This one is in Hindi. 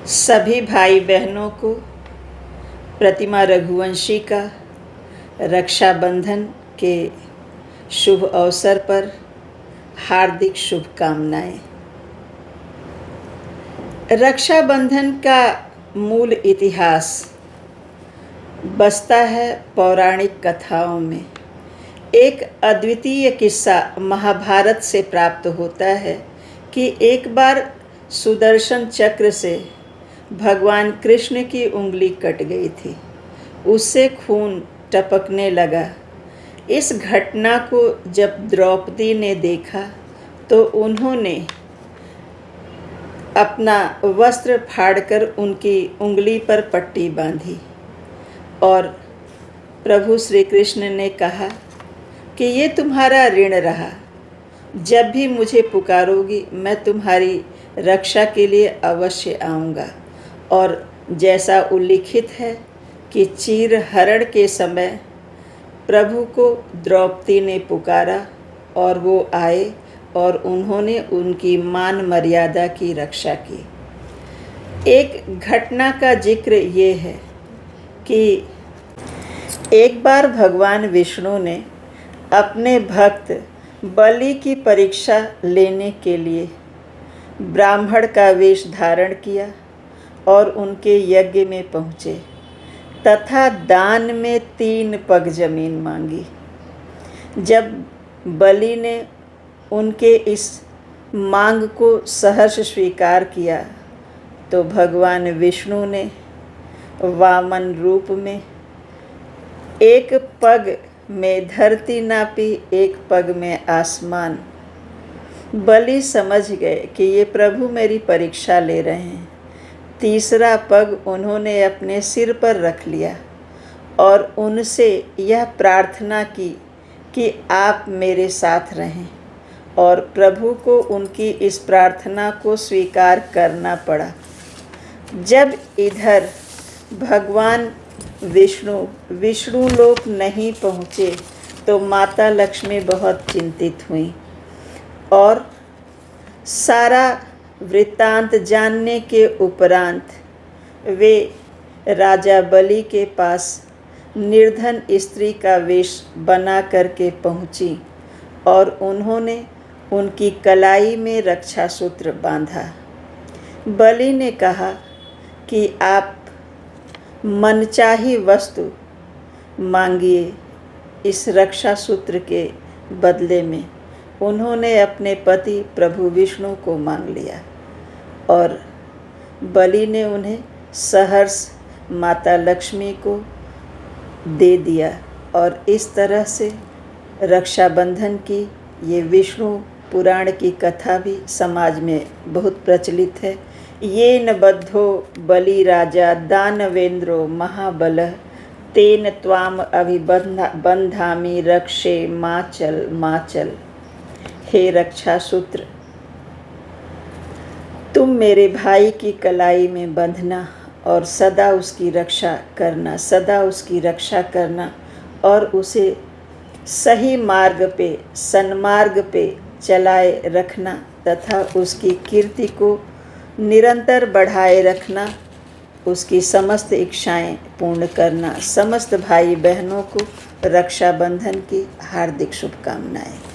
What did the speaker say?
सभी भाई बहनों को प्रतिमा रघुवंशी का रक्षाबंधन के शुभ अवसर पर हार्दिक शुभकामनाएं। रक्षाबंधन का मूल इतिहास बसता है पौराणिक कथाओं में। एक अद्वितीय किस्सा महाभारत से प्राप्त होता है कि एक बार सुदर्शन चक्र से भगवान कृष्ण की उंगली कट गई थी। उससे खून टपकने लगा। इस घटना को जब द्रौपदी ने देखा तो उन्होंने अपना वस्त्र फाड़कर उनकी उंगली पर पट्टी बांधी और प्रभु श्री कृष्ण ने कहा कि ये तुम्हारा ऋण रहा। जब भी मुझे पुकारोगी मैं तुम्हारी रक्षा के लिए अवश्य आऊँगा। और जैसा उल्लिखित है कि चीरहरण के समय प्रभु को द्रौपदी ने पुकारा और वो आए और उन्होंने उनकी मान मर्यादा की रक्षा की। एक घटना का जिक्र ये है कि एक बार भगवान विष्णु ने अपने भक्त बलि की परीक्षा लेने के लिए ब्राह्मण का वेश धारण किया और उनके यज्ञ में पहुँचे तथा दान में 3 पग जमीन मांगी। जब बलि ने उनके इस मांग को सहर्ष स्वीकार किया तो भगवान विष्णु ने वामन रूप में एक पग में धरती नापी, एक पग में आसमान। बलि समझ गए कि ये प्रभु मेरी परीक्षा ले रहे हैं। तीसरा पग उन्होंने अपने सिर पर रख लिया और उनसे यह प्रार्थना की कि आप मेरे साथ रहें। और प्रभु को उनकी इस प्रार्थना को स्वीकार करना पड़ा। जब इधर भगवान विष्णु लोक नहीं पहुँचे तो माता लक्ष्मी बहुत चिंतित हुई और सारा वृत्तांत जानने के उपरांत वे राजा बलि के पास निर्धन स्त्री का वेश बना करके पहुँची और उन्होंने उनकी कलाई में रक्षा सूत्र बांधा। बलि ने कहा कि आप मनचाही वस्तु मांगिए इस रक्षा सूत्र के बदले में। उन्होंने अपने पति प्रभु विष्णु को मांग लिया और बलि ने उन्हें सहर्ष माता लक्ष्मी को दे दिया। और इस तरह से रक्षाबंधन की ये विष्णु पुराण की कथा भी समाज में बहुत प्रचलित है। येन बद्धो बलि राजा दानवेंद्रो महाबलः तेन त्वाम अभिबंधामि रक्षे माचल माचल। हे रक्षा सूत्र, तुम मेरे भाई की कलाई में बंधना और सदा उसकी रक्षा करना, सदा उसकी रक्षा करना और उसे सही मार्ग पे, सन्मार्ग पे चलाए रखना तथा उसकी कीर्ति को निरंतर बढ़ाए रखना, उसकी समस्त इच्छाएं पूर्ण करना। समस्त भाई बहनों को रक्षाबंधन की हार्दिक शुभकामनाएं।